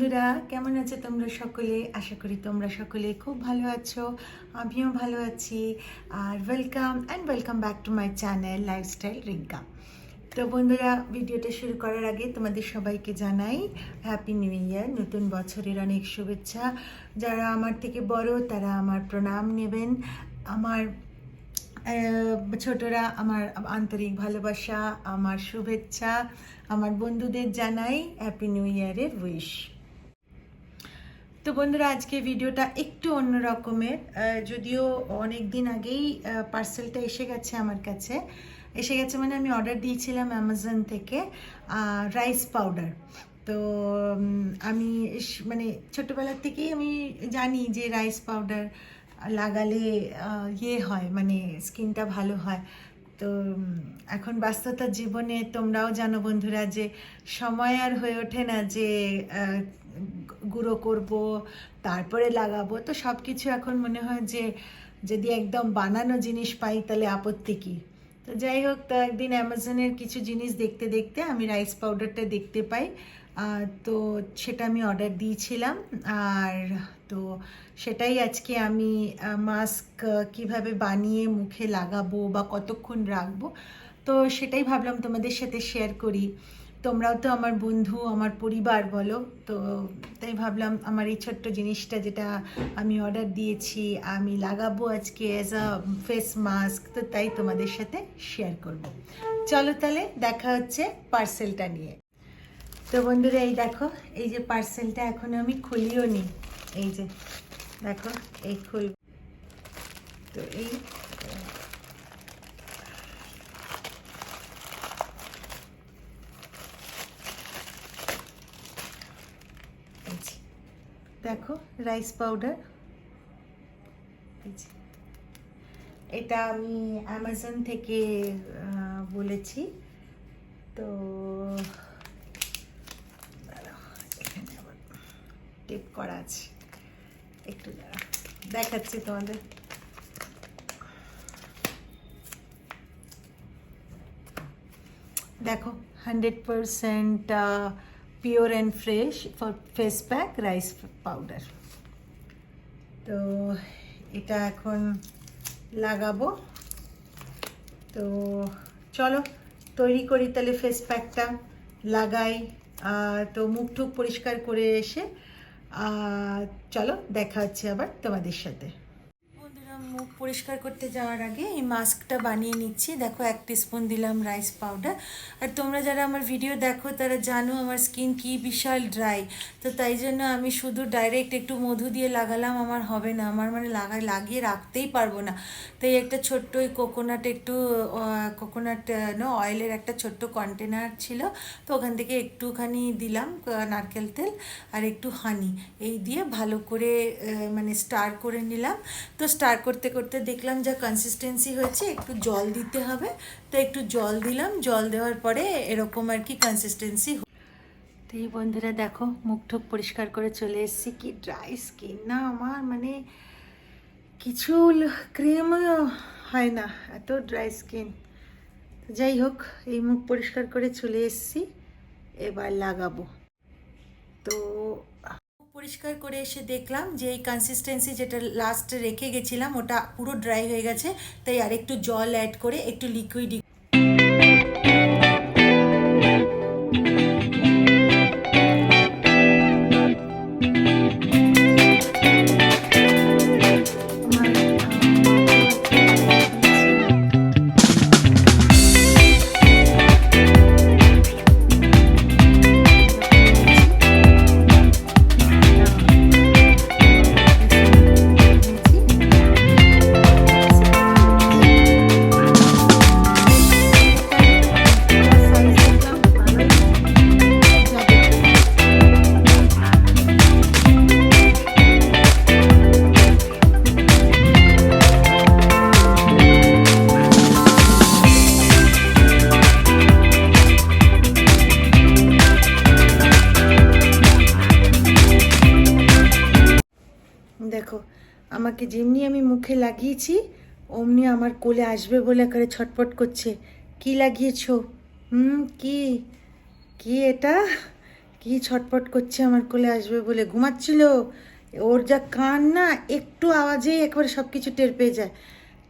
বন্ধুরা, কেমন আছো তোমরা সকলে? আশা করি তোমরা সকলে খুব ভালো আছো, আমিও ভালো আছি। আর welcome back to my channel lifestyle Rinka. তো বন্ধুরা, ভিডিওটা শুরু করার আগে তোমাদের সবাইকে জানাই হ্যাপি নিউ ইয়ার, নতুন বছরের অনেক শুভেচ্ছা। যারা আমার থেকে বড় তারা আমার প্রণাম নেবেন, আমার ছোটরা আমার আন্তরিক ভালোবাসা, আমার শুভেচ্ছা, আমার বন্ধুদের জানাই হ্যাপি নিউ ইয়ারের উইশ। তো বন্ধুরা, আজকে ভিডিওটা একটু অন্য রকমের, যদিও অনেক দিন আগেই পার্সেলটা এসে গেছে আমার কাছে। এসে গেছে মানে আমি অর্ডার দিয়েছিলাম অ্যামাজন থেকে রাইস পাউডার। তো আমি মানে ছোটোবেলার থেকেই আমি জানি যে রাইস পাউডার লাগালে হয়, মানে স্কিনটা ভালো হয়। তো এখন ব্যস্ততার জীবনে তোমরাও জানো বন্ধুরা যে সময় আর হয়ে ওঠে না যে গুঁড়ো করব তারপরে লাগাবো। তো সব কিছু এখন মনে হয় যে যদি একদম বানানো জিনিস পাই তাহলে আপত্তি কী। তো যাই হোক, তো একদিন অ্যামাজনের কিছু জিনিস দেখতে দেখতে আমি রাইস পাউডারটা দেখতে পাই। তো সেটা আমি অর্ডার দিয়েছিলাম। আর তো সেটাই আজকে আমি মাস্ক কিভাবে বানিয়ে মুখে লাগাবো বা কতক্ষণ রাখবো, তো সেটাই ভাবলাম তোমাদের সাথে শেয়ার করি। তোমরাও তো আমার বন্ধু, আমার পরিবার বলো, তো তাই ভাবলাম আমার এই ছোট্ট জিনিসটা যেটা আমি অর্ডার দিয়েছি আমি লাগাবো আজকে অ্যাজ আ ফেস মাস্ক, তো তাই তোমাদের সাথে শেয়ার করব। চলো তাহলে দেখা হচ্ছে পার্সেলটা নিয়ে। তো বন্ধুরা, এই দেখো, এই যে পার্সেলটা এখনো আমি খুলিও নি। এই যে দেখো, এই খুলব। তো এই দেখো রাইস পাউডার, এটা আমি অ্যামাজন থেকে বলেছি। তো এখানে আবার টেপ করা আছে, একটু দেখাচ্ছি তোমাদের। দেখো 100% pure and fresh for face pack rice powder. তো এটা এখন লাগাবো। তো চলো তৈরি করি তাহলে ফেস প্যাকটা, লাগাই। তো মুখ টুক পরিষ্কার করে এসে চলো দেখা হচ্ছে আবার তোমাদের সাথে। বন্ধুরা, মুখ পরিষ্কার করতে যাওয়ার আগে এই মাস্কটা বানিয়ে নিচ্ছি। দেখো 1 টিস্পুন দিলাম রাইস পাউডার। আর তোমরা যারা আমার ভিডিও দেখো তারা জানো আমার স্কিন কি বিশাল ড্রাই। তো তাই জন্য আমি শুধু ডাইরেক্ট একটু মধু দিয়ে লাগালাম আমার হবে না, আমার মানে লাগিয়ে রাখতেই পারবো না। তাই একটা ছোট্ট ওই কোকোনাট অয়েলের একটা ছোট্ট কন্টেনার ছিল, তো ওখান থেকে একটুখানি দিলাম নারকেল তেল আর একটু হানি, এই দিয়ে ভালো করে মানে স্টার করে নিলাম। তো স্টার করতে করতে দেখলাম যা কনসিস্টেন্সি হয়েছে, একটু জল দিতে হবে। তো একটু জল দিলাম, জল দেওয়ার পরে এরকম আর কি কনসিস্টেন্সি। তো এই বন্ধুরা দেখো, মুখ টুক পরিষ্কার করে চলে এসেছি। কি ড্রাই স্কিন না আমার, মানে কিছু ক্রিমও হয় না, এত ড্রাই স্কিন। যাই হোক, এই মুখ পরিষ্কার করে চলে এসেছি, এবার লাগাবো। তো পরিষ্কার করে এসে দেখলাম যে এই কনসিস্টেন্সি যেটা লাস্টে রেখে গেছিলাম ওটা পুরো ড্রাই হয়ে গেছে। তাই আর একটু জল অ্যাড করে একটু লিকুইড দেখো, আমাকে যেমনি আমি মুখে লাগিয়েছি অমনি আমার কোলে আসবে বলে করে ছটপট করছে। কি লাগিয়েছো? কি কি এটা? কি ছটপট করছে আমার কোলে আসবে বলে, ঘুমাচ্ছিল। ওর যা কান না, একটু আওয়াজেই একবারে সব কিছু টের পেয়ে যায়।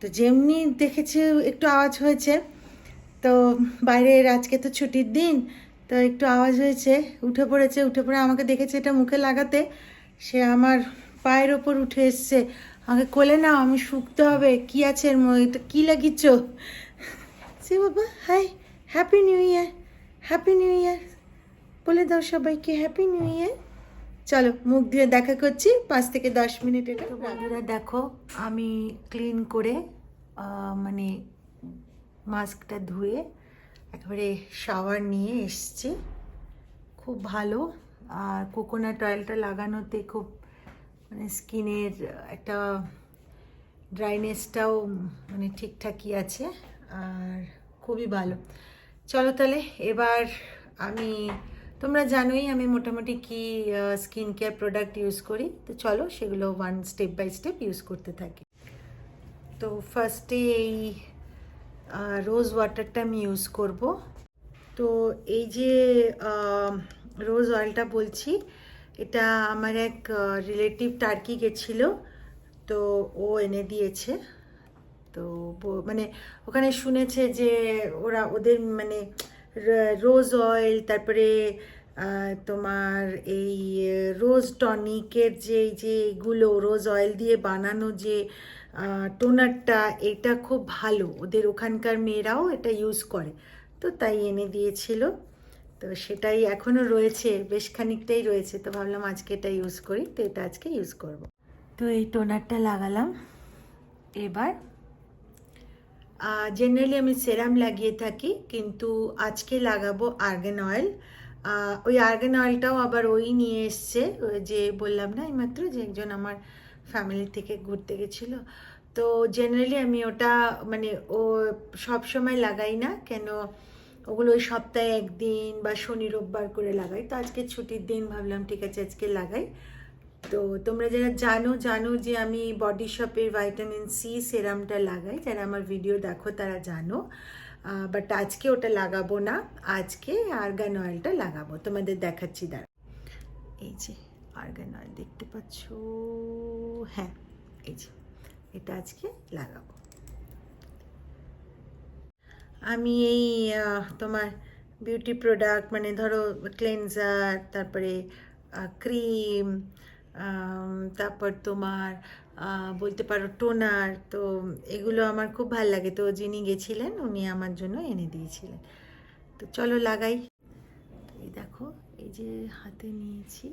তো যেমনি দেখেছে একটু আওয়াজ হয়েছে, তো বাইরের আজকে তো ছুটির দিন, তো একটু আওয়াজ হয়েছে, উঠে পড়েছে। উঠে পড়ে আমাকে দেখেছে এটা মুখে লাগাতে, সে আমার পায়ের ওপর উঠে এসছে। আমাকে কোলে নাও, আমি শুকতে হবে। কি আছে এর মধ্যে, এটা কী লাগিয়েছ? সে বাবা, hi, happy new year, happy new year বলে দাও সবাইকে, হ্যাপি নিউ ইয়ার। চলো মুখ দিয়ে দেখা করছি 5 থেকে 10 মিনিট। এটা বন্ধুরা দেখো, আমি ক্লিন করে মানে মাস্কটা ধুয়ে একেবারে শাওয়ার নিয়ে এসছি। খুব ভালো। আর কোকোনাট অয়েলটা লাগানোতে খুব মানে স্কিনের একটা ড্রাইনেসটাও মানে ঠিকঠাকই আছে, আর খুবই ভালো। চলো তাহলে এবার আমি, তোমরা জানোই আমি মোটামুটি কি স্কিন কেয়ার প্রোডাক্ট ইউজ করি, তো চলো সেগুলো স্টেপ বাই স্টেপ ইউজ করতে থাকি। তো ফার্স্টে এই রোজ ওয়াটারটা আমি ইউজ করব। তো এই যে রোজ অয়েলটা বলছি, এটা আমার এক রিলেটিভ টার্কি গেছিলো, তো ও এনে দিয়েছে। তো মানে ওখানে শুনেছে যে ওদের মানে রোজ অয়েল, তারপরে তোমার এই রোজ টনিকের যে এইগুলো রোজ অয়েল দিয়ে বানানো যে টোনারটা, এটা খুব ভালো। ওদের ওখানকার মেয়েরাও এটা ইউজ করে, তো তাই এনে দিয়েছিল। তো সেটাই এখনও রয়েছে, বেশ খানিকটাই রয়েছে, তো ভাবলাম আজকে এটা ইউজ করি, তো এটা আজকে ইউজ করব। তো এই টোনারটা লাগালাম। এবার জেনারেলি আমি সেরাম লাগিয়ে থাকি, কিন্তু আজকে লাগাবো আর্গান অয়েল। ওই আর্গান অয়েলটাও আবার ওই নিয়ে এসছে, যে বললাম না এইমাত্র যে একজন আমার ফ্যামিলি থেকে ঘুরতে গেছিলো। তো জেনারেলি আমি ওটা মানে ও সব সময় লাগাই না, কেন ওগুলো ওই সপ্তাহে একদিন বা শনি রোববার করে লাগাই। তো আজকে ছুটির দিন ভাবলাম ঠিক আছে আজকে লাগাই। তো তোমরা যারা জানো যে আমি বডি শপের ভাইটামিন সি সেরামটা লাগাই, যারা আমার ভিডিও দেখো তারা জানো। বাট আজকে ওটা লাগাবো না, আজকে আর্গান অয়েলটা লাগাবো, তোমাদের দেখাচ্ছি দাঁড়া। এই যে আর্গান অয়েল দেখতে পাচ্ছ, হ্যাঁ এই যে এটা আজকে লাগাবো। আমি এই তোমার বিউটি প্রোডাক্ট মানে ধরো ক্লেনজার, তারপরে ক্রিম, তারপর তোমার বলতে পারো টোনার, তো এগুলো আমার খুব ভালো লাগে। তো যিনি গেছিলেন উনি আমার জন্য এনে দিয়েছিলেন। তো চলো লাগাই। এই দেখো, এই যে হাতে নিয়েছি,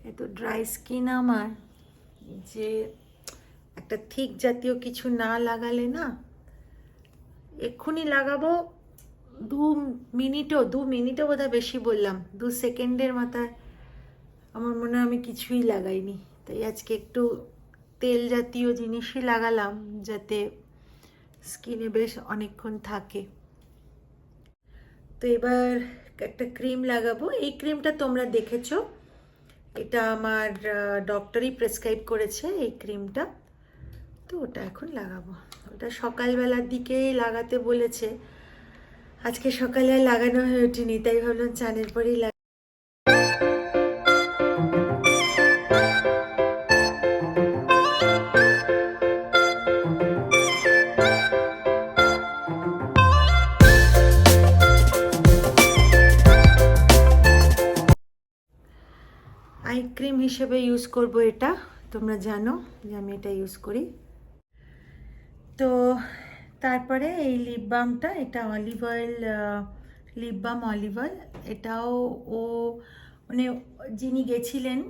এত ড্রাই স্কিন আমার, যে একটা থিক জাতীয় কিছু না লাগালে না, এক্ষুনি লাগাবো 2 মিনিটও বোধহয় বেশি বললাম, 2 সেকেন্ডের মাথায় আমার মনে হয় আমি কিছুই লাগাইনি। তাই আজকে একটু তেল জাতীয় জিনিসই লাগালাম, যাতে স্কিনে বেশ অনেকক্ষণ থাকে। তো এবার একটা ক্রিম লাগাবো। এই ক্রিমটা তোমরা দেখেছো, এটা আমার ডক্টরই প্রেসক্রাইব করেছে এই ক্রিমটা। তো ওটা এখন লাগাবো, ওটা সকালবেলার দিকেই লাগাতে বলেছে। আজকে সকালে লাগানো হয়ে ওঠেনি, তাই ভাবলাম চানের পরেই আই ক্রিম হিসেবে ইউজ করব এটা, তোমরা জানো যে আমি এটা ইউজ করি। তো তারপরে এই লিপ বামটা, এটা olive oil, lip balm olive oil. এটাও ও মানে যিনি গেছিলেন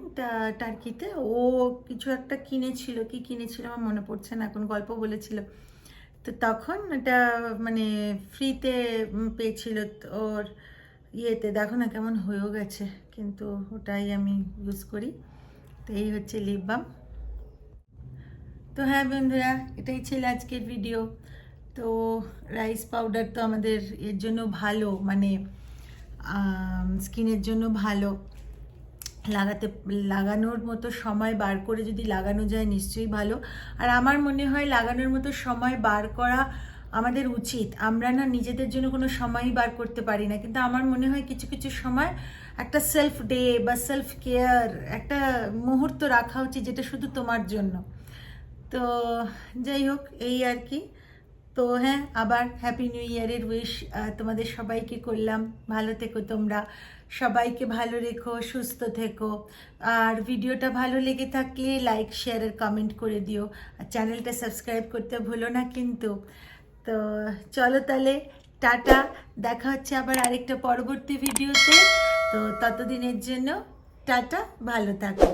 টার্কিতে, ও কিছু একটা কিনেছিল, কি কিনেছিল আমার মনে পড়ছে না এখন, গল্প বলেছিল। তো তখন এটা মানে ফ্রিতে পেয়েছিল ওর ইয়েতে। দেখো না কেমন হয়েও গেছে, কিন্তু ওটাই আমি ইউজ করি। তো এই হচ্ছে লিপ বাম। তো হ্যাঁ বন্ধুরা, এটাই ছিল আজকের ভিডিও। তো রাইস পাউডার তো আমাদের এর জন্য ভালো, মানে স্কিনের জন্য ভালো। লাগানোর মতো সময় বার করে যদি লাগানো যায় নিশ্চয়ই ভালো। আর আমার মনে হয় লাগানোর মতো সময় বার করা আমাদের উচিত। আমরা না নিজেদের জন্য কোনো সময়ই বার করতে পারি না, কিন্তু আমার মনে হয় কিছু কিছু সময় একটা সেলফ ডে বা সেলফ কেয়ার একটা মুহূর্ত রাখা উচিত, যেটা শুধু তোমার জন্য। তো যাই হোক, এই আর কি। তো হ্যাঁ, আবার হ্যাপি নিউ ইয়ারের উইশ তোমাদের সবাইকে করলাম। ভালো থেকো তোমরা, সবাইকে ভালো রেখো, সুস্থ থেকো। আর ভিডিওটা ভালো লেগে থাকলে লাইক, শেয়ার আর কমেন্ট করে দিও। আর চ্যানেলটা সাবস্ক্রাইব করতে ভুলো না কিন্তু। তো চলো তাহলে, টাটা। দেখা হচ্ছে আবার আরেকটা পরবর্তী ভিডিওতে। তো ততদিনের জন্য টাটা, ভালো থাকো।